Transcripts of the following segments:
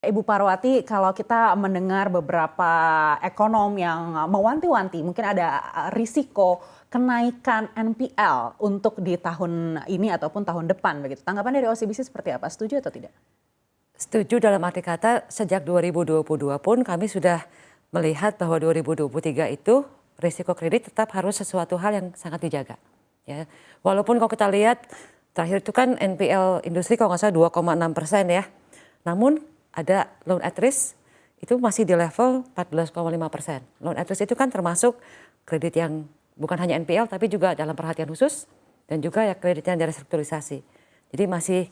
Ibu Parwati, kalau kita mendengar beberapa ekonom yang mewanti-wanti, mungkin ada risiko kenaikan NPL untuk di tahun ini ataupun tahun depan begitu. Tanggapan dari OCBC seperti apa? Setuju atau tidak? Setuju dalam arti kata sejak 2022 pun kami sudah melihat bahwa 2023 itu risiko kredit tetap harus sesuatu hal yang sangat dijaga. Ya, walaupun kalau kita lihat terakhir itu kan NPL industri kalau nggak salah 2,6% ya. Namun ada loan at risk itu masih di level 14,5%. Loan at risk itu kan termasuk kredit yang bukan hanya NPL tapi juga dalam perhatian khusus dan juga ya kredit yang restrukturisasi. Jadi masih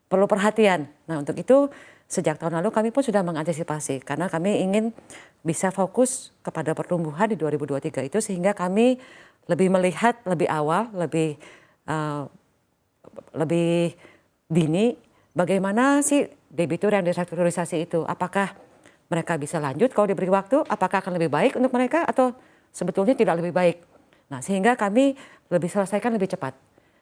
perlu perhatian. Nah untuk itu sejak tahun lalu kami pun sudah mengantisipasi karena kami ingin bisa fokus kepada pertumbuhan di 2023 itu sehingga kami lebih melihat lebih awal, lebih dini bagaimana sih debitur yang restrukturisasi itu. Apakah mereka bisa lanjut kalau diberi waktu, apakah akan lebih baik untuk mereka atau sebetulnya tidak lebih baik. Nah sehingga kami lebih selesaikan lebih cepat.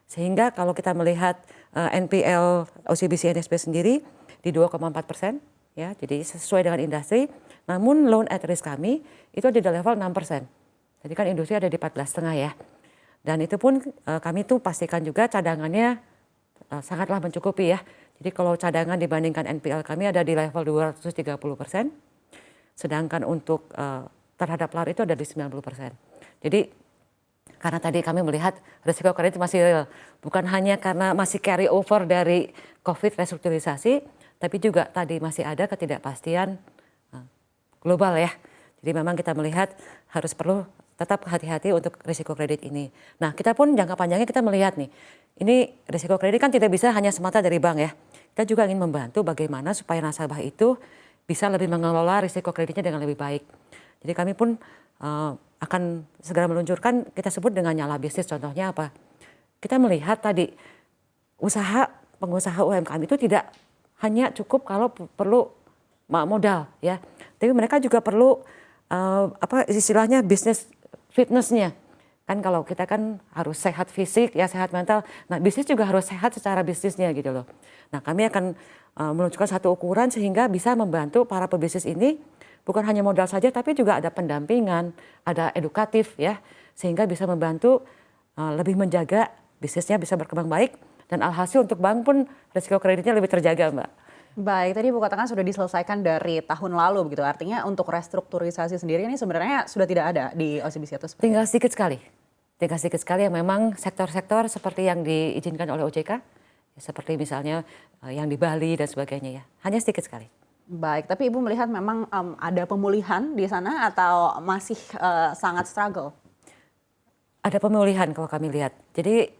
Sehingga kalau kita melihat NPL OCBC NSB sendiri di 2,4%, ya, jadi sesuai dengan industri. Namun loan at risk kami itu di level 6%. Jadi kan industri ada di 14,5 ya. Dan itu pun kami tuh pastikan juga cadangannya sangatlah mencukupi ya. Jadi kalau cadangan dibandingkan NPL kami ada di level 230%. Sedangkan untuk terhadap LAR itu ada di 90%. Jadi karena tadi kami melihat risiko kredit masih real. Bukan hanya karena masih carry over dari COVID restrukturisasi, tapi juga tadi masih ada ketidakpastian global ya. Jadi memang kita melihat harus perlu tetap hati-hati untuk risiko kredit ini. Nah kita pun jangka panjangnya kita melihat nih, ini risiko kredit kan tidak bisa hanya semata dari bank ya. Kita juga ingin membantu bagaimana supaya nasabah itu bisa lebih mengelola risiko kreditnya dengan lebih baik. Jadi kami pun akan segera meluncurkan kita sebut dengan nyala bisnis. Contohnya apa? Kita melihat tadi pengusaha UMKM itu tidak hanya cukup kalau perlu modal ya, tapi mereka juga perlu istilahnya bisnis fitnessnya. Kan kalau kita kan harus sehat fisik ya, sehat mental. Nah bisnis juga harus sehat secara bisnisnya gitu loh. Nah kami akan meluncurkan satu ukuran sehingga bisa membantu para pebisnis ini bukan hanya modal saja tapi juga ada pendampingan, ada edukatif ya. Sehingga bisa membantu lebih menjaga bisnisnya bisa berkembang baik. Dan alhasil untuk bank pun risiko kreditnya lebih terjaga Mbak. Baik, tadi Ibu katakan sudah diselesaikan dari tahun lalu begitu. Artinya untuk restrukturisasi sendiri ini sebenarnya sudah tidak ada di OCBC atau seperti Tinggal sedikit sekali. Tinggal sedikit sekali yang memang sektor-sektor seperti yang diizinkan oleh OJK. Seperti misalnya yang di Bali dan sebagainya ya. Hanya sedikit sekali. Baik, tapi Ibu melihat memang ada pemulihan di sana atau masih sangat struggle? Ada pemulihan kalau kami lihat. Jadi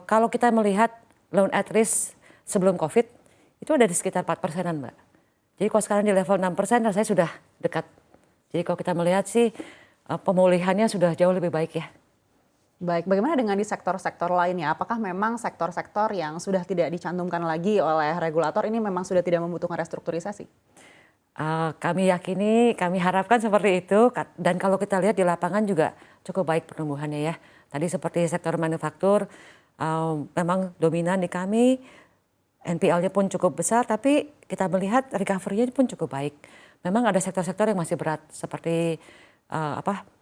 kalau kita melihat loan at risk sebelum COVID itu ada di sekitar 4%-an Mbak. Jadi kalau sekarang di level 6% rasanya sudah dekat. Jadi kalau kita melihat sih pemulihannya sudah jauh lebih baik ya. Baik, bagaimana dengan di sektor-sektor lainnya? Apakah memang sektor-sektor yang sudah tidak dicantumkan lagi oleh regulator ini memang sudah tidak membutuhkan restrukturisasi? Kami yakini, kami harapkan seperti itu. Dan kalau kita lihat di lapangan juga cukup baik pertumbuhannya ya. Tadi seperti sektor manufaktur memang dominan di kami. NPL-nya pun cukup besar, tapi kita melihat recovery-nya pun cukup baik. Memang ada sektor-sektor yang masih berat, seperti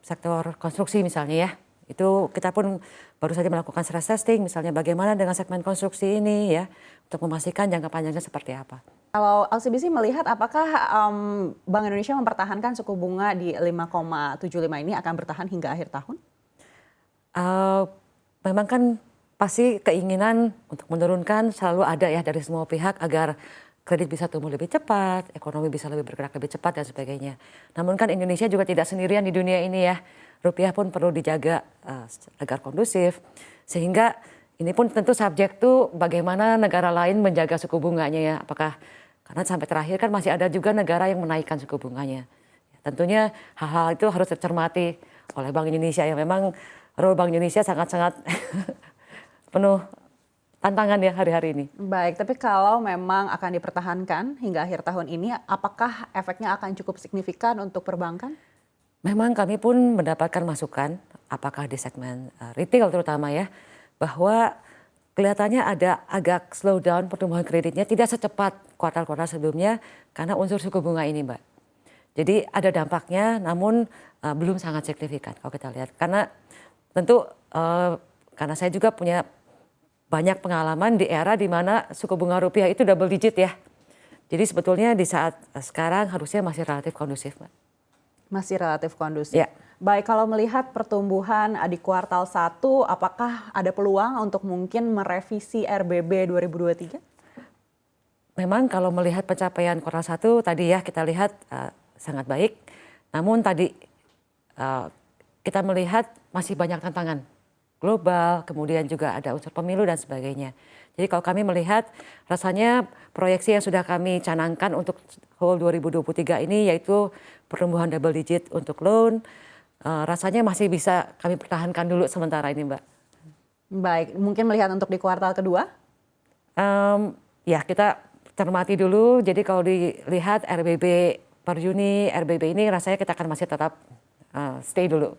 sektor konstruksi misalnya ya. Itu kita pun baru saja melakukan stress testing, misalnya bagaimana dengan segmen konstruksi ini ya, untuk memastikan jangka panjangnya seperti apa. Kalau OCBC melihat apakah Bank Indonesia mempertahankan suku bunga di 5,75 ini akan bertahan hingga akhir tahun? Memang kan pasti keinginan untuk menurunkan selalu ada ya dari semua pihak agar kredit bisa tumbuh lebih cepat, ekonomi bisa lebih bergerak lebih cepat dan sebagainya. Namun kan Indonesia juga tidak sendirian di dunia ini ya. Rupiah pun perlu dijaga agar kondusif. Sehingga ini pun tentu subjek tuh bagaimana negara lain menjaga suku bunganya ya. Apakah karena sampai terakhir kan masih ada juga negara yang menaikkan suku bunganya. Tentunya hal-hal itu harus dicermati oleh Bank Indonesia yang memang role Bank Indonesia sangat-sangat penuh tantangan ya hari-hari ini. Baik, tapi kalau memang akan dipertahankan hingga akhir tahun ini, apakah efeknya akan cukup signifikan untuk perbankan? Memang kami pun mendapatkan masukan, apakah di segmen retail terutama ya, bahwa kelihatannya ada agak slow down pertumbuhan kreditnya, tidak secepat kuartal-kuartal sebelumnya karena unsur suku bunga ini, Mbak. Jadi ada dampaknya, namun belum sangat signifikan kalau kita lihat. Karena tentu karena saya juga punya banyak pengalaman di era di mana suku bunga rupiah itu double digit ya. Jadi sebetulnya di saat sekarang harusnya masih relatif kondusif, Mbak. Masih relatif kondusif. Ya. Baik, kalau melihat pertumbuhan di kuartal 1, apakah ada peluang untuk mungkin merevisi RBB 2023? Memang kalau melihat pencapaian kuartal 1 tadi ya kita lihat sangat baik. Namun tadi kita melihat masih banyak tantangan global, kemudian juga ada unsur pemilu dan sebagainya. Jadi kalau kami melihat rasanya proyeksi yang sudah kami canangkan untuk whole 2023 ini yaitu pertumbuhan double digit untuk loan, rasanya masih bisa kami pertahankan dulu sementara ini, Mbak. Baik, mungkin melihat untuk di kuartal kedua? Ya kita cermati dulu, jadi kalau dilihat RBB per Juni, RBB ini rasanya kita akan masih tetap stay dulu.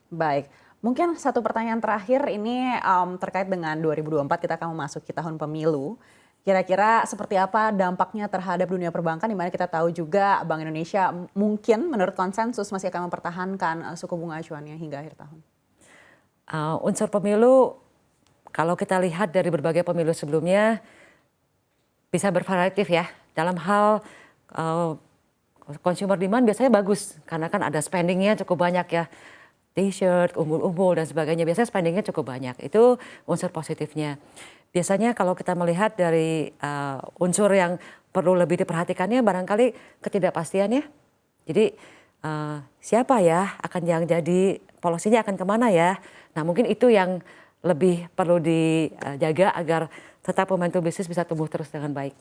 Baik. Mungkin satu pertanyaan terakhir ini terkait dengan 2024 kita akan memasuki tahun pemilu. Kira-kira seperti apa dampaknya terhadap dunia perbankan di mana kita tahu juga Bank Indonesia mungkin menurut konsensus masih akan mempertahankan suku bunga acuannya hingga akhir tahun. Unsur pemilu kalau kita lihat dari berbagai pemilu sebelumnya bisa bervariatif ya. Dalam hal consumer demand biasanya bagus karena kan ada spendingnya cukup banyak ya. T-shirt, umbul-umbul dan sebagainya, biasanya spendingnya cukup banyak. Itu unsur positifnya. Biasanya kalau kita melihat dari unsur yang perlu lebih diperhatikannya barangkali ketidakpastiannya. Jadi siapa ya akan yang jadi polosinya akan kemana ya. Nah mungkin itu yang lebih perlu dijaga agar tetap momentum bisnis bisa tumbuh terus dengan baik.